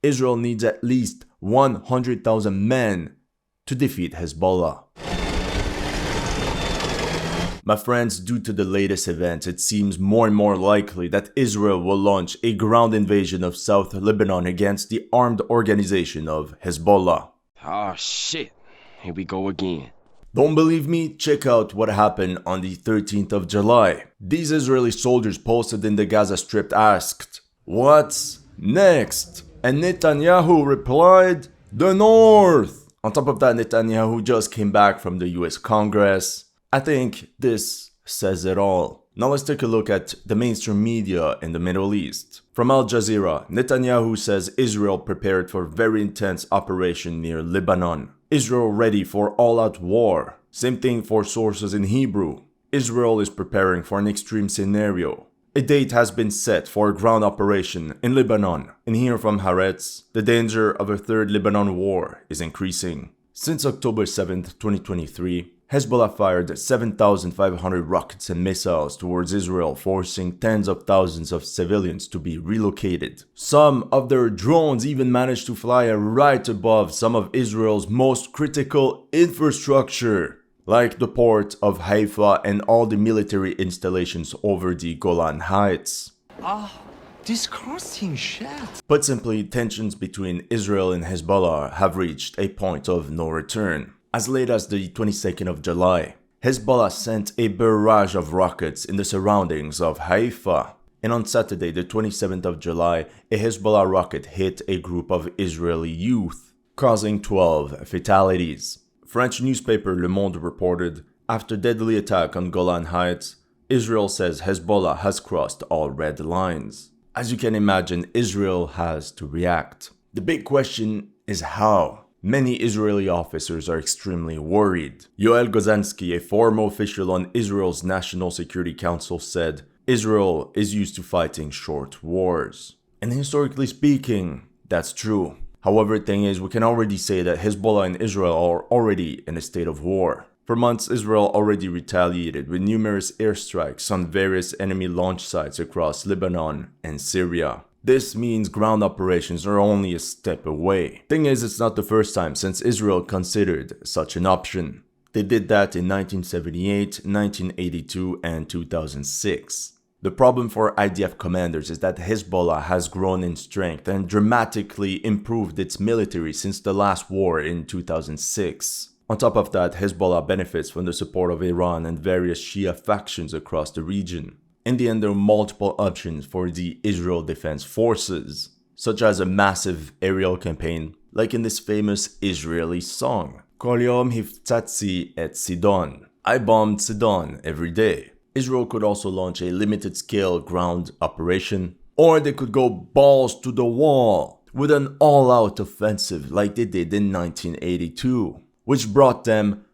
Israel needs at least 100,000 men to defeat Hezbollah. My friends, due to the latest events, it seems more and more likely that Israel will launch a ground invasion of South Lebanon against the armed organization of Hezbollah. Oh shit, here we go again. Don't believe me? Check out what happened on the 13th of July. These Israeli soldiers posted in the Gaza Strip asked, "What's next?" And Netanyahu replied, "The North." On top of that, Netanyahu just came back from the US Congress. I think this says it all. Now let's take a look at the mainstream media in the Middle East. From Al Jazeera, Netanyahu says Israel prepared for very intense operation near Lebanon. Israel ready for all-out war. Same thing for sources in Hebrew. Israel is preparing for an extreme scenario. A date has been set for a ground operation in Lebanon. And here from Haaretz, the danger of a third Lebanon war is increasing. Since October 7th, 2023, Hezbollah fired 7,500 rockets and missiles towards Israel, forcing tens of thousands of civilians to be relocated. Some of their drones even managed to fly right above some of Israel's most critical infrastructure, like the port of Haifa and all the military installations over the Golan Heights. Disgusting shit. Put simply, tensions between Israel and Hezbollah have reached a point of no return. As late as the 22nd of July, Hezbollah sent a barrage of rockets in the surroundings of Haifa. And on Saturday, the 27th of July, a Hezbollah rocket hit a group of Israeli youth, causing 12 fatalities. French newspaper Le Monde reported, after deadly attack on Golan Heights, Israel says Hezbollah has crossed all red lines. As you can imagine, Israel has to react. The big question is how. Many Israeli officers are extremely worried. Yoel Gozansky, a former official on Israel's National Security Council, said, Israel is used to fighting short wars. And historically speaking, that's true. However, the thing is, we can already say that Hezbollah and Israel are already in a state of war. For months, Israel already retaliated with numerous airstrikes on various enemy launch sites across Lebanon and Syria. This means ground operations are only a step away. Thing is, it's not the first time since Israel considered such an option. They did that in 1978, 1982, and 2006. The problem for IDF commanders is that Hezbollah has grown in strength and dramatically improved its military since the last war in 2006. On top of that, Hezbollah benefits from the support of Iran and various Shia factions across the region. In the end, there are multiple options for the Israel Defense Forces, such as a massive aerial campaign, like in this famous Israeli song, Kol Yom Hiftzatzi et Sidon. I bombed Sidon every day. Israel could also launch a limited-scale ground operation, or they could go balls to the wall with an all-out offensive like they did in 1982, which brought them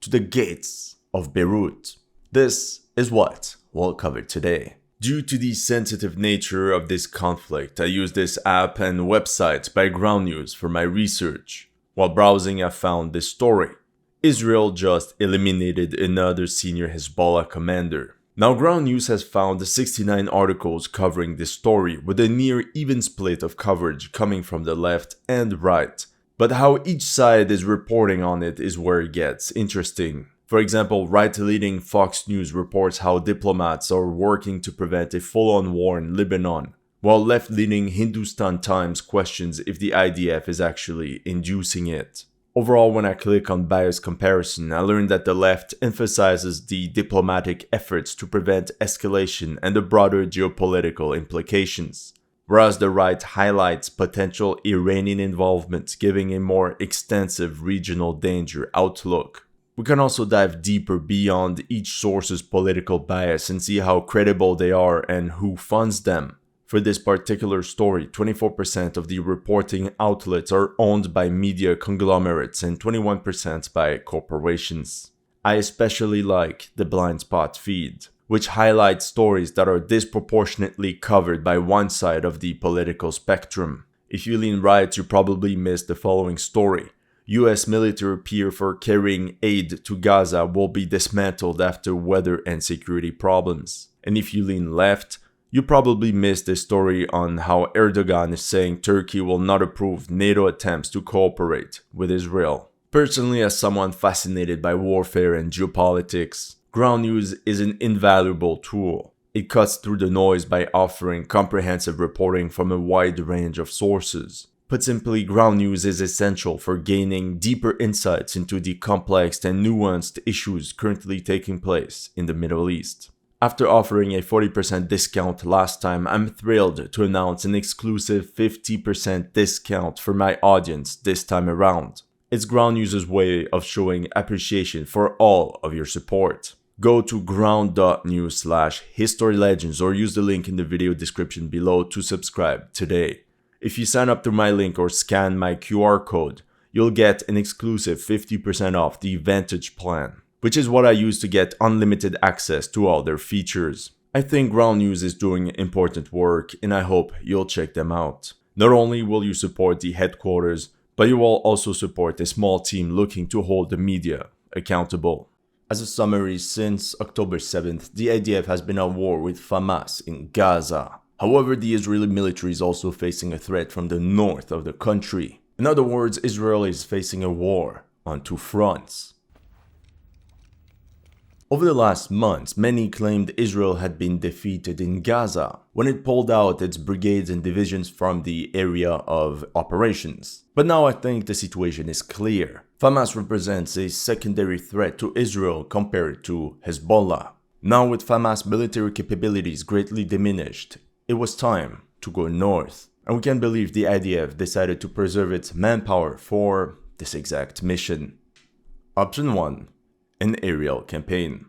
to the gates of Beirut. This is what we'll cover today. Due to the sensitive nature of this conflict, I used this app and website by Ground News for my research. While browsing, I found this story. Israel just eliminated another senior Hezbollah commander. Now, Ground News has found 69 articles covering this story with a near even split of coverage coming from the left and right. But how each side is reporting on it is where it gets interesting. For example, right-leaning Fox News reports how diplomats are working to prevent a full-on war in Lebanon, while left-leaning Hindustan Times questions if the IDF is actually inducing it. Overall, when I click on bias comparison, I learned that the left emphasizes the diplomatic efforts to prevent escalation and the broader geopolitical implications, whereas the right highlights potential Iranian involvement, giving a more extensive regional danger outlook. We can also dive deeper beyond each source's political bias and see how credible they are and who funds them. For this particular story, 24% of the reporting outlets are owned by media conglomerates and 21% by corporations. I especially like the blind spot feed, which highlights stories that are disproportionately covered by one side of the political spectrum. If you lean right, you probably missed the following story. US military pier for carrying aid to Gaza will be dismantled after weather and security problems. And if you lean left, You probably missed the story on how Erdogan is saying Turkey will not approve NATO attempts to cooperate with Israel. Personally, as someone fascinated by warfare and geopolitics, ground news is an invaluable tool. It cuts through the noise by offering comprehensive reporting from a wide range of sources. Put simply, ground news is essential for gaining deeper insights into the complex and nuanced issues currently taking place in the Middle East. After offering a 40% discount last time, I'm thrilled to announce an exclusive 50% discount for my audience this time around. It's Ground News's way of showing appreciation for all of your support. Go to ground.news/HistoryLegends or use the link in the video description below to subscribe today. If you sign up through my link or scan my QR code, you'll get an exclusive 50% off the Vantage plan, which is what I use to get unlimited access to all their features. I think Ground News is doing important work and I hope you'll check them out. Not only will you support the headquarters, but you will also support a small team looking to hold the media accountable. As a summary, since October 7th, the IDF has been at war with Hamas in Gaza. However, the Israeli military is also facing a threat from the north of the country. In other words, Israel is facing a war on two fronts. Over the last months, many claimed Israel had been defeated in Gaza when it pulled out its brigades and divisions from the area of operations. But now I think the situation is clear. Hamas represents a secondary threat to Israel compared to Hezbollah. Now with Hamas military capabilities greatly diminished, it was time to go north. And we can believe the IDF decided to preserve its manpower for this exact mission. Option 1. An aerial campaign.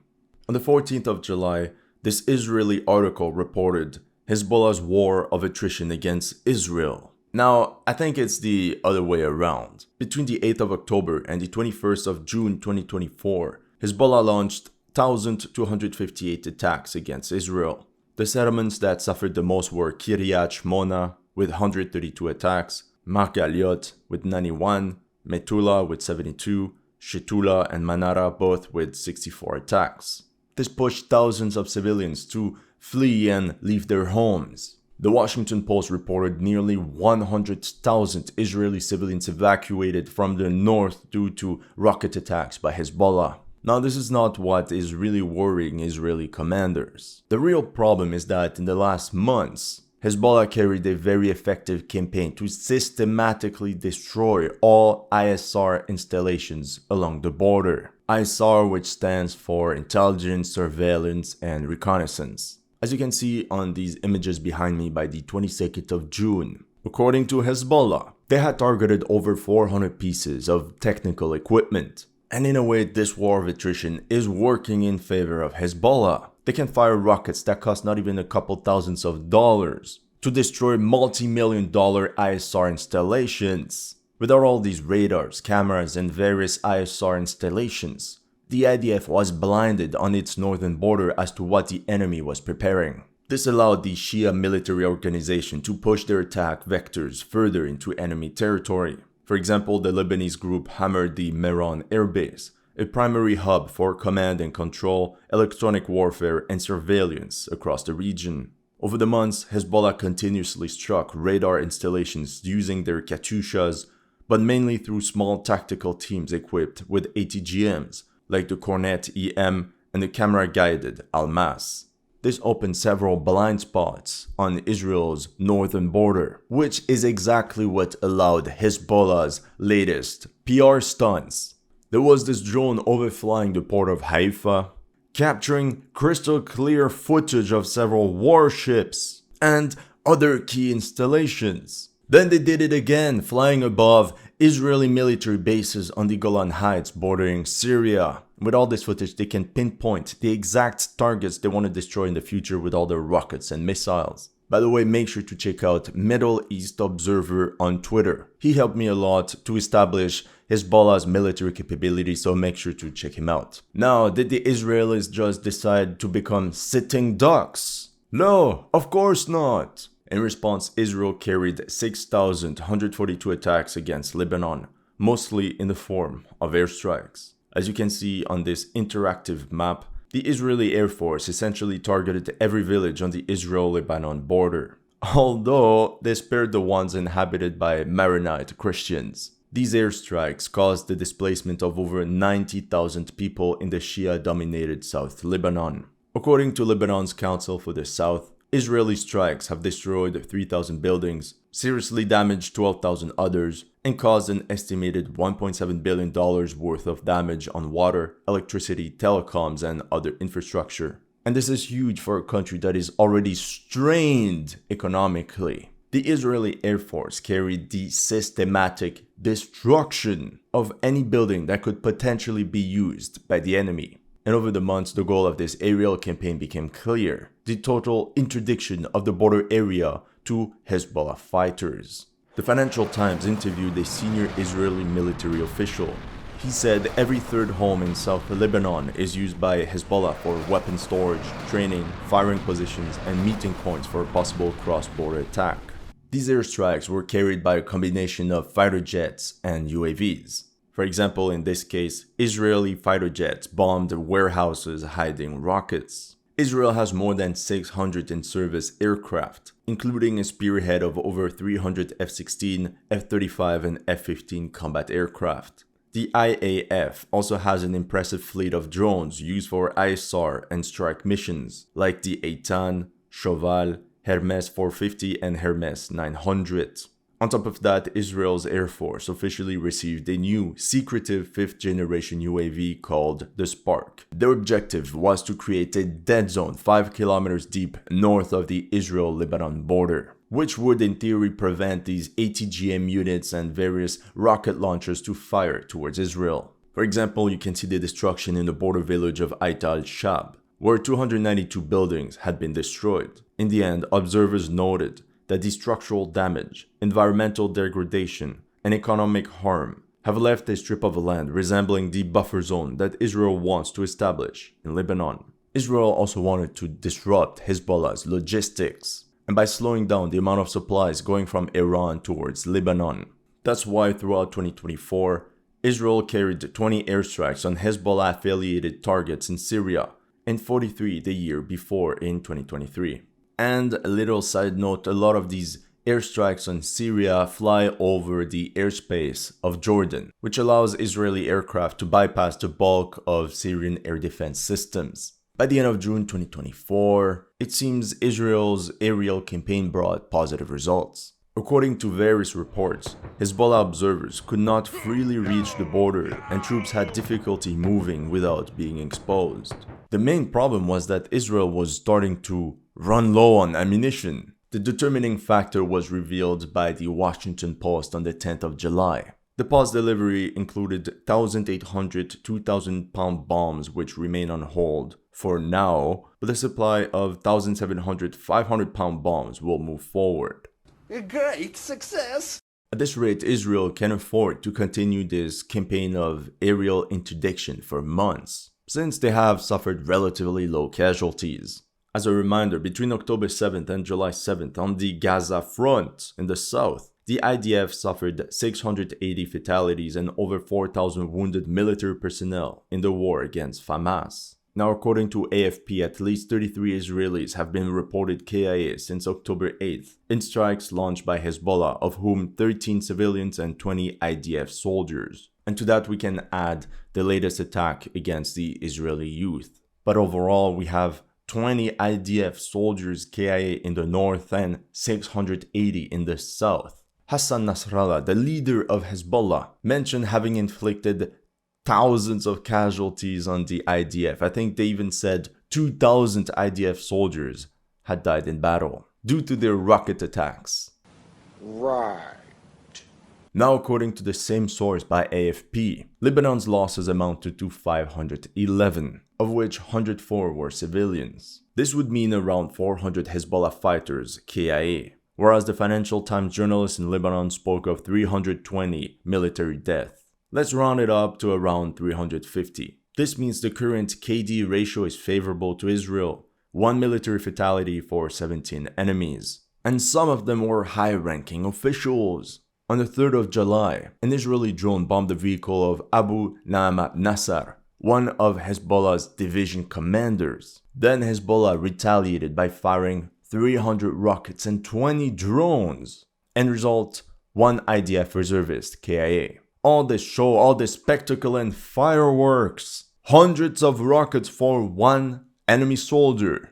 On the 14th of July, this Israeli article reported Hezbollah's war of attrition against Israel. Now, I think it's the other way around. Between the 8th of October and the 21st of June 2024, Hezbollah launched 1,258 attacks against Israel. The settlements that suffered the most were Kiryat Shmona with 132 attacks, Margaliot with 91, Metula with 72, Shetula and Manara both with 64 attacks. This pushed thousands of civilians to flee and leave their homes. The Washington Post reported nearly 100,000 Israeli civilians evacuated from the north due to rocket attacks by Hezbollah. Now, this is not what is really worrying Israeli commanders. The real problem is that in the last months, Hezbollah carried a very effective campaign to systematically destroy all ISR installations along the border. ISR, which stands for Intelligence, Surveillance, and Reconnaissance. As you can see on these images behind me by the 22nd of June, according to Hezbollah, they had targeted over 400 pieces of technical equipment. And in a way, this war of attrition is working in favor of Hezbollah. They can fire rockets that cost not even a couple thousands of dollars to destroy multi-million-dollar ISR installations. Without all these radars, cameras, and various ISR installations, the IDF was blinded on its northern border as to what the enemy was preparing. This allowed the Shia military organization to push their attack vectors further into enemy territory. For example, the Lebanese group hammered the Meron airbase, a primary hub for command and control, electronic warfare, and surveillance across the region. Over the months, Hezbollah continuously struck radar installations using their Katyushas, but mainly through small tactical teams equipped with ATGMs, like the Cornet EM and the camera-guided Almas. This opened several blind spots on Israel's northern border, which is exactly what allowed Hezbollah's latest PR stunts. There was this drone overflying the port of Haifa, capturing crystal clear footage of several warships and other key installations. Then they did it again, flying above Israeli military bases on the Golan Heights bordering Syria. With all this footage, they can pinpoint the exact targets they want to destroy in the future with all their rockets and missiles. By the way, make sure to check out Middle East Observer on Twitter. He helped me a lot to establish Hezbollah's military capability, so make sure to check him out. Now, did the Israelis just decide to become sitting ducks? No, of course not. In response, Israel carried 6,142 attacks against Lebanon, mostly in the form of airstrikes. As you can see on this interactive map, The Israeli Air Force essentially targeted every village on the Israel-Lebanon border, although they spared the ones inhabited by Maronite Christians. These airstrikes caused the displacement of over 90,000 people in the Shia-dominated South Lebanon. According to Lebanon's Council for the South, Israeli strikes have destroyed 3,000 buildings, seriously damaged 12,000 others, and caused an estimated $1.7 billion worth of damage on water, electricity, telecoms, and other infrastructure. And this is huge for a country that is already strained economically. The Israeli Air Force carried the systematic destruction of any building that could potentially be used by the enemy. And over the months, the goal of this aerial campaign became clear: the total interdiction of the border area to Hezbollah fighters. The Financial Times interviewed a senior Israeli military official. He said every third home in South Lebanon is used by Hezbollah for weapon storage, training, firing positions, and meeting points for a possible cross-border attack. These airstrikes were carried by a combination of fighter jets and UAVs. For example, in this case, Israeli fighter jets bombed warehouses hiding rockets. Israel has more than 600 in-service aircraft, including a spearhead of over 300 F-16, F-35, and F-15 combat aircraft. The IAF also has an impressive fleet of drones used for ISR and strike missions, like the Eitan, Shoval, Hermes 450, and Hermes 900. On top of that, Israel's Air Force officially received a new, secretive 5th-generation UAV called the Spark. Their objective was to create a dead zone 5 kilometers deep north of the Israel-Lebanon border, which would in theory prevent these ATGM units and various rocket launchers to fire towards Israel. For example, you can see the destruction in the border village of Ait al-Shab, where 292 buildings had been destroyed. In the end, observers noted that the structural damage, environmental degradation, and economic harm have left a strip of land resembling the buffer zone that Israel wants to establish in Lebanon. Israel also wanted to disrupt Hezbollah's logistics, and by slowing down the amount of supplies going from Iran towards Lebanon. That's why throughout 2024, Israel carried 20 airstrikes on Hezbollah-affiliated targets in Syria, and 43 the year before in 2023. And a little side note, a lot of these airstrikes on Syria fly over the airspace of Jordan, which allows Israeli aircraft to bypass the bulk of Syrian air defense systems. By the end of June 2024, it seems Israel's aerial campaign brought positive results. According to various reports, Hezbollah observers could not freely reach the border and troops had difficulty moving without being exposed. The main problem was that Israel was starting to run low on ammunition. The determining factor was revealed by the Washington Post on the 10th of July. The pause delivery included 1,800 2,000-pound bombs which remain on hold for now, but a supply of 1,700 500-pound bombs will move forward. A great success! At this rate, Israel can afford to continue this campaign of aerial interdiction for months, since they have suffered relatively low casualties. As a reminder, between October 7th and July 7th on the Gaza front in the south, the IDF suffered 680 fatalities and over 4,000 wounded military personnel in the war against Hamas. Now, according to AFP, at least 33 Israelis have been reported KIA since October 8th in strikes launched by Hezbollah, of whom 13 civilians and 20 IDF soldiers. And to that we can add the latest attack against the Israeli youth. But overall, we have 20 IDF soldiers KIA in the north and 680 in the south. Hassan Nasrallah, the leader of Hezbollah, mentioned having inflicted thousands of casualties on the IDF. I think they even said 2,000 IDF soldiers had died in battle due to their rocket attacks. Right. Now, according to the same source by AFP, Lebanon's losses amounted to 511, of which 104 were civilians. This would mean around 400 Hezbollah fighters KIA, whereas the Financial Times journalist in Lebanon spoke of 320 military deaths. Let's round it up to around 350. This means the current KD ratio is favorable to Israel, 1 military fatality for 17 enemies. And some of them were high-ranking officials. On the 3rd of July, an Israeli drone bombed the vehicle of Abu Na'amat Nassar, one of Hezbollah's division commanders. Then Hezbollah retaliated by firing 300 rockets and 20 drones. End result, one IDF reservist, KIA. All this show, all this spectacle and fireworks. Hundreds of rockets for one enemy soldier.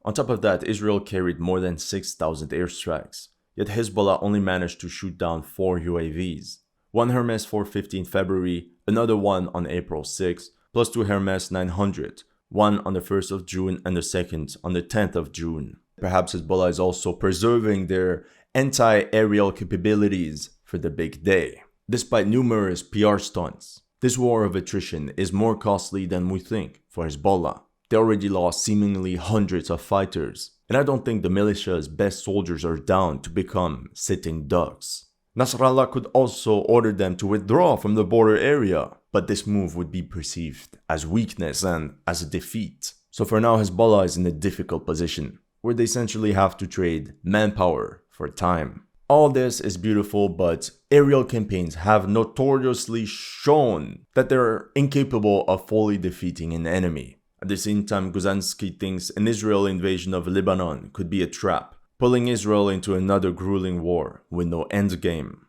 On top of that, Israel carried more than 6,000 airstrikes. Yet Hezbollah only managed to shoot down 4 UAVs. One Hermes 450 in February, another one on April 6, plus 2 Hermes 900, one on the 1st of June and the second on the 10th of June. Perhaps Hezbollah is also preserving their anti-aerial capabilities for the big day. Despite numerous PR stunts, this war of attrition is more costly than we think for Hezbollah. They already lost seemingly hundreds of fighters, and I don't think the militia's best soldiers are down to become sitting ducks. Nasrallah could also order them to withdraw from the border area, but this move would be perceived as weakness and as a defeat. So for now, Hezbollah is in a difficult position, where they essentially have to trade manpower for time. All this is beautiful, but aerial campaigns have notoriously shown that they're incapable of fully defeating an enemy. At the same time, Guzhansky thinks an Israeli invasion of Lebanon could be a trap, pulling Israel into another grueling war with no endgame.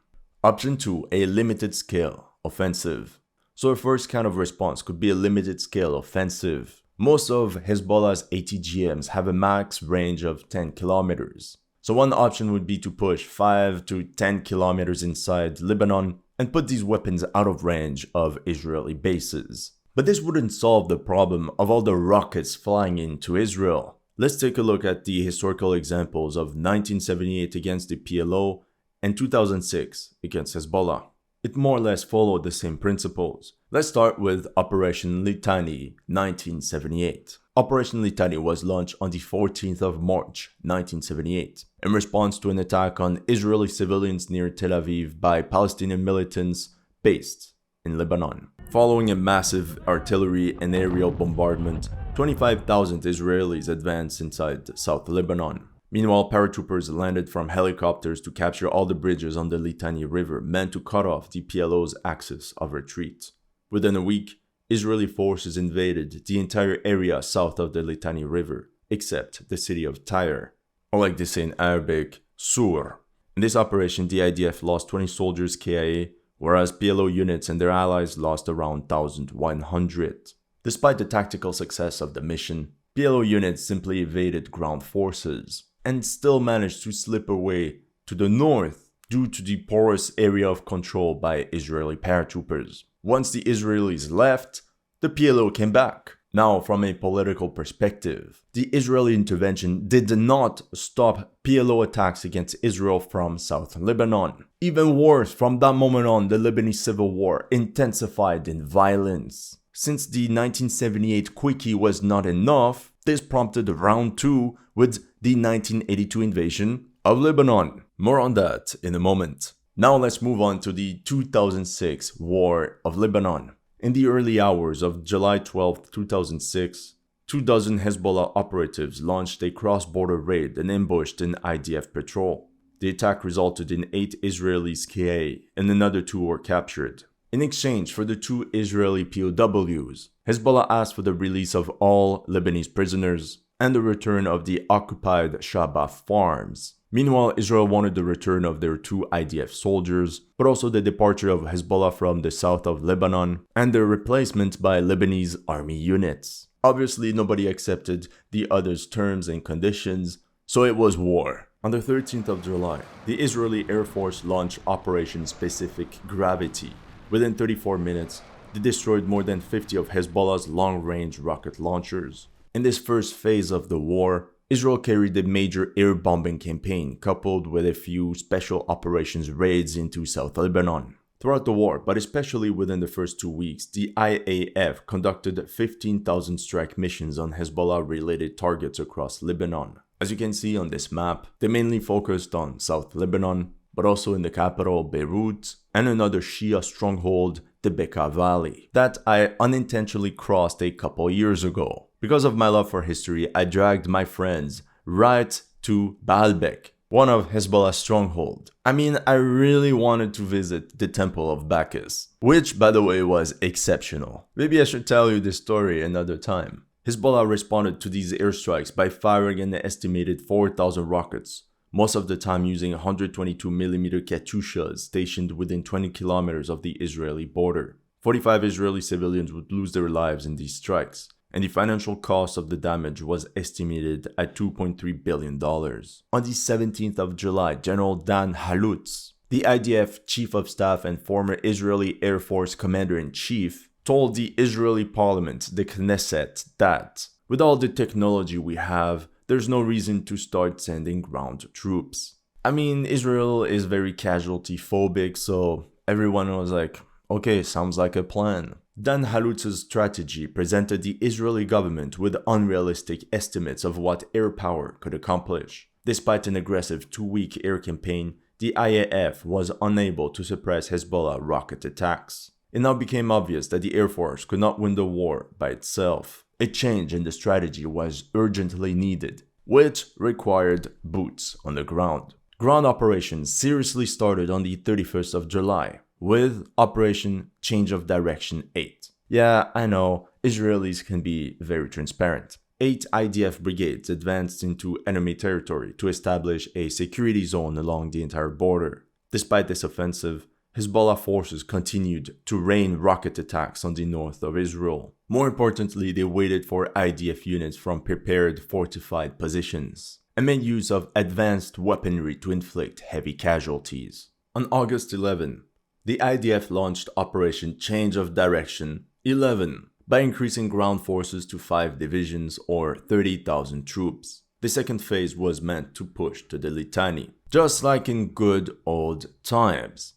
Option 2, a limited scale offensive. So a first kind of response could be a limited scale offensive. Most of Hezbollah's ATGMs have a max range of 10 kilometers. So one option would be to push 5 to 10 kilometers inside Lebanon and put these weapons out of range of Israeli bases. But this wouldn't solve the problem of all the rockets flying into Israel. Let's take a look at the historical examples of 1978 against the PLO and 2006 against Hezbollah. It more or less followed the same principles. Let's start with Operation Litani 1978. Operation Litani was launched on the 14th of March 1978 in response to an attack on Israeli civilians near Tel Aviv by Palestinian militants based in Lebanon. Following a massive artillery and aerial bombardment, 25,000 Israelis advanced inside South Lebanon. Meanwhile, paratroopers landed from helicopters to capture all the bridges on the Litani River, meant to cut off the PLO's axis of retreat. Within a week, Israeli forces invaded the entire area south of the Litani River, except the city of Tyre, or like they say in Arabic, Sur. In this operation, the IDF lost 20 soldiers KIA, whereas PLO units and their allies lost around 1,100. Despite the tactical success of the mission, PLO units simply evaded ground forces and still managed to slip away to the north due to the porous area of control by Israeli paratroopers. Once the Israelis left, the PLO came back. Now, from a political perspective, the Israeli intervention did not stop PLO attacks against Israel from South Lebanon. Even worse, from that moment on, the Lebanese civil war intensified in violence. Since the 1978 quickie was not enough, this prompted round 2 with the 1982 invasion of Lebanon. More on that in a moment. Now let's move on to the 2006 War of Lebanon. In the early hours of July 12, 2006, 24 Hezbollah operatives launched a cross-border raid and ambushed an IDF patrol. The attack resulted in 8 Israelis KIA and another 2 were captured. In exchange for the 2 Israeli POWs, Hezbollah asked for the release of all Lebanese prisoners and the return of the occupied Shaba farms. Meanwhile, Israel wanted the return of their 2 IDF soldiers, but also the departure of Hezbollah from the south of Lebanon and their replacement by Lebanese army units. Obviously, nobody accepted the other's terms and conditions, so it was war. On the 13th of July, the Israeli Air Force launched Operation Specific Gravity. Within 34 minutes, they destroyed more than 50 of Hezbollah's long-range rocket launchers. In this first phase of the war, Israel carried a major air bombing campaign coupled with a few special operations raids into South Lebanon. Throughout the war, but especially within the first 2 weeks, the IAF conducted 15,000 strike missions on Hezbollah-related targets across Lebanon. As you can see on this map, they mainly focused on South Lebanon, but also in the capital Beirut, and another Shia stronghold, the Bekaa Valley, that I unintentionally crossed a couple years ago. Because of my love for history, I dragged my friends right to Baalbek, one of Hezbollah's strongholds. I mean, I really wanted to visit the Temple of Bacchus, which, by the way, was exceptional. Maybe I should tell you this story another time. Hezbollah responded to these airstrikes by firing an estimated 4,000 rockets, most of the time using 122mm Katyushas stationed within 20 kilometers of the Israeli border. 45 Israeli civilians would lose their lives in these strikes, and the financial cost of the damage was estimated at $2.3 billion. On the 17th of July, General Dan Halutz, the IDF chief of staff and former Israeli Air Force commander-in-chief, told the Israeli parliament, the Knesset, that with all the technology we have, there's no reason to start sending ground troops. I mean, Israel is very casualty phobic, so everyone was like, okay, sounds like a plan. Dan Halutz's strategy presented the Israeli government with unrealistic estimates of what air power could accomplish. Despite an aggressive 2-week air campaign, the IAF was unable to suppress Hezbollah rocket attacks. It now became obvious that the Air Force could not win the war by itself. A change in the strategy was urgently needed, which required boots on the ground. Ground operations seriously started on the 31st of July, with Operation Change of Direction 8. Yeah, I know, Israelis can be very transparent. 8 IDF brigades advanced into enemy territory to establish a security zone along the entire border. Despite this offensive, Hezbollah forces continued to rain rocket attacks on the north of Israel. More importantly, they waited for IDF units from prepared fortified positions and made use of advanced weaponry to inflict heavy casualties. On August 11, the IDF launched Operation Change of Direction 11 by increasing ground forces to 5 divisions or 30,000 troops. The second phase was meant to push to the Litani, just like in good old times.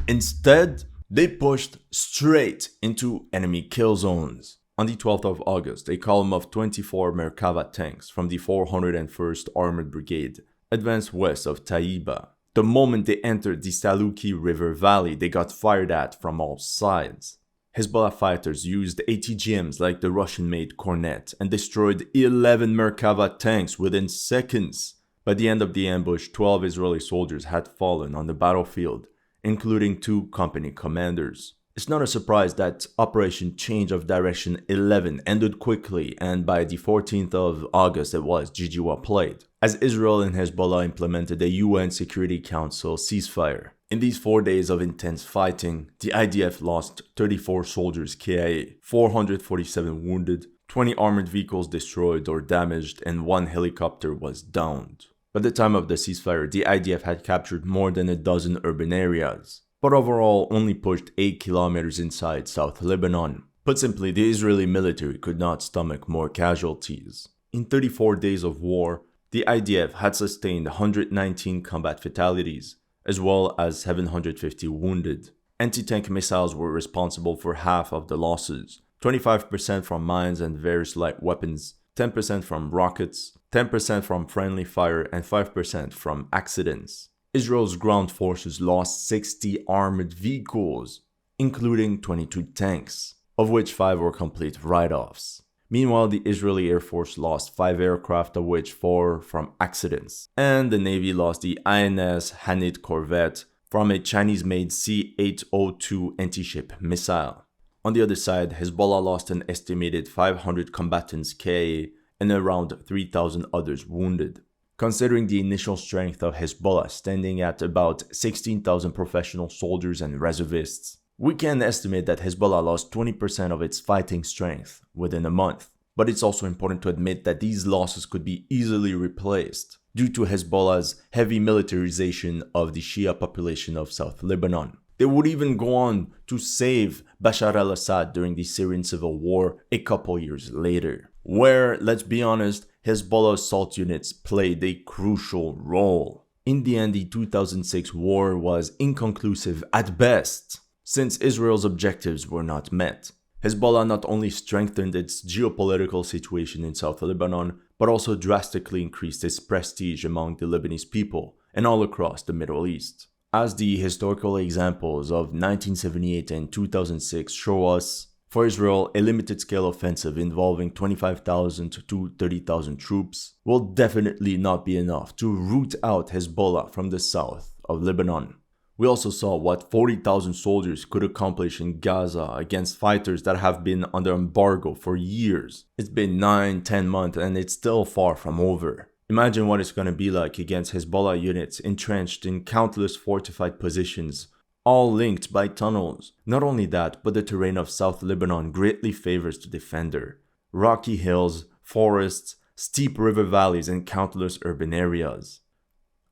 Instead, they pushed straight into enemy kill zones. On the 12th of August, a column of 24 Merkava tanks from the 401st Armored Brigade advanced west of Taiba. The moment they entered the Saluki River Valley, they got fired at from all sides. Hezbollah fighters used ATGMs like the Russian-made Kornet and destroyed 11 Merkava tanks within seconds. By the end of the ambush, 12 Israeli soldiers had fallen on the battlefield, including 2 company commanders. It's not a surprise that Operation Change of Direction 11 ended quickly, and by the 14th of August it was GG well played, as Israel and Hezbollah implemented a UN Security Council ceasefire. In these 4 days of intense fighting, the IDF lost 34 soldiers KIA, 447 wounded, 20 armored vehicles destroyed or damaged, and 1 helicopter was downed. By the time of the ceasefire, the IDF had captured more than a dozen urban areas, but overall only pushed 8 kilometers inside South Lebanon. Put simply, the Israeli military could not stomach more casualties. In 34 days of war, the IDF had sustained 119 combat fatalities, as well as 750 wounded. Anti-tank missiles were responsible for half of the losses, 25% from mines and various light weapons, 10% from rockets, 10% from friendly fire, and 5% from accidents. Israel's ground forces lost 60 armored vehicles, including 22 tanks, of which 5 were complete write-offs. Meanwhile, the Israeli Air Force lost 5 aircraft, of which 4 from accidents, and the Navy lost the INS Hanit corvette from a Chinese-made C-802 anti-ship missile. On the other side, Hezbollah lost an estimated 500 combatants KIA and around 3,000 others wounded. Considering the initial strength of Hezbollah standing at about 16,000 professional soldiers and reservists, we can estimate that Hezbollah lost 20% of its fighting strength within a month. But it's also important to admit that these losses could be easily replaced due to Hezbollah's heavy militarization of the Shia population of South Lebanon. They would even go on to save Bashar al-Assad during the Syrian civil war a couple years later, where, let's be honest, Hezbollah assault units played a crucial role. In the end, the 2006 war was inconclusive at best, since Israel's objectives were not met. Hezbollah not only strengthened its geopolitical situation in South Lebanon, but also drastically increased its prestige among the Lebanese people and all across the Middle East. As the historical examples of 1978 and 2006 show us, For Israel, a limited-scale offensive involving 25,000 to 30,000 troops will definitely not be enough to root out Hezbollah from the south of Lebanon. We also saw what 40,000 soldiers could accomplish in Gaza against fighters that have been under embargo for years. It's been 9-10 months and it's still far from over. Imagine what it's going to be like against Hezbollah units entrenched in countless fortified positions, all linked by tunnels. Not only that, but the terrain of South Lebanon greatly favors the defender. Rocky hills, forests, steep river valleys, and countless urban areas.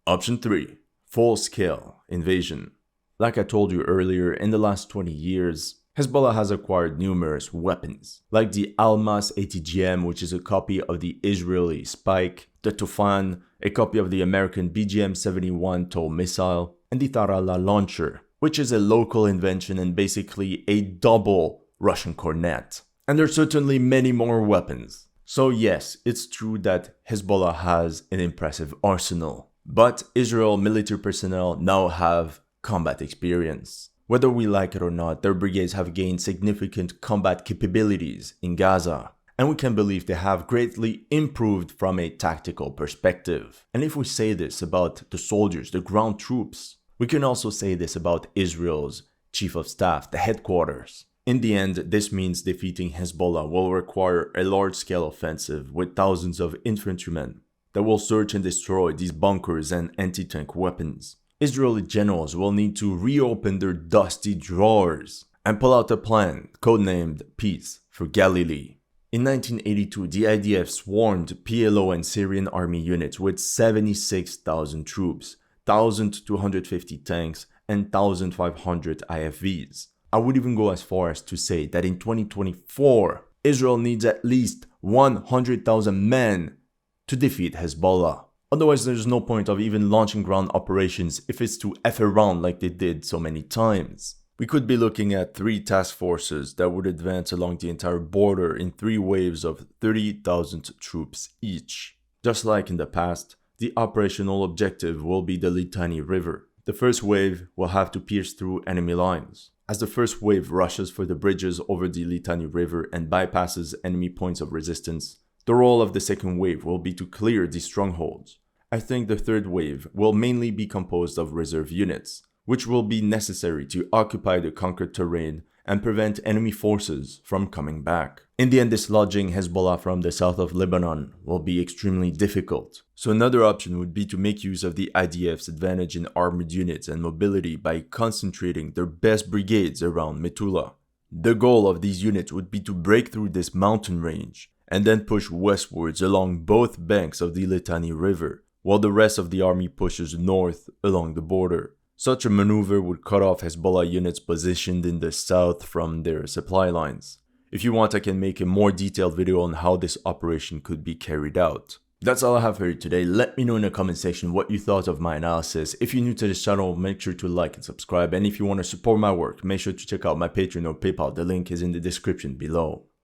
Option 3. Full-scale invasion. Like I told you earlier, in the last 20 years, Hezbollah has acquired numerous weapons, like the Almas ATGM, which is a copy of the Israeli Spike, the Tufan, a copy of the American BGM-71 TOW missile, and the Tarala launcher, which is a local invention and basically a double Russian cornet. And there's certainly many more weapons. So yes, it's true that Hezbollah has an impressive arsenal. But Israel military personnel now have combat experience. Whether we like it or not, their brigades have gained significant combat capabilities in Gaza. And we can believe they have greatly improved from a tactical perspective. And if we say this about the soldiers, the ground troops, we can also say this about Israel's chief of staff, the headquarters. In the end, this means defeating Hezbollah will require a large-scale offensive with thousands of infantrymen that will search and destroy these bunkers and anti-tank weapons. Israeli generals will need to reopen their dusty drawers and pull out a plan codenamed Peace for Galilee. In 1982, the IDF swarmed PLO and Syrian army units with 76,000 troops, 1,250 tanks, and 1,500 IFVs. I would even go as far as to say that in 2024, Israel needs at least 100,000 men to defeat Hezbollah. Otherwise, there's no point of even launching ground operations if it's to F around like they did so many times. We could be looking at 3 task forces that would advance along the entire border in 3 waves of 30,000 troops each. Just like in the past, the operational objective will be the Litani River. The first wave will have to pierce through enemy lines. As the first wave rushes for the bridges over the Litani River and bypasses enemy points of resistance, the role of the second wave will be to clear these strongholds. I think the third wave will mainly be composed of reserve units, which will be necessary to occupy the conquered terrain and prevent enemy forces from coming back. In the end, dislodging Hezbollah from the south of Lebanon will be extremely difficult. So another option would be to make use of the IDF's advantage in armored units and mobility by concentrating their best brigades around Metula. The goal of these units would be to break through this mountain range and then push westwards along both banks of the Litani River, while the rest of the army pushes north along the border. Such a maneuver would cut off Hezbollah units positioned in the south from their supply lines. If you want, I can make a more detailed video on how this operation could be carried out. That's all I have for you today. Let me know in the comment section what you thought of my analysis. If you're new to this channel, make sure to like and subscribe. And if you want to support my work, make sure to check out my Patreon or PayPal. The link is in the description below.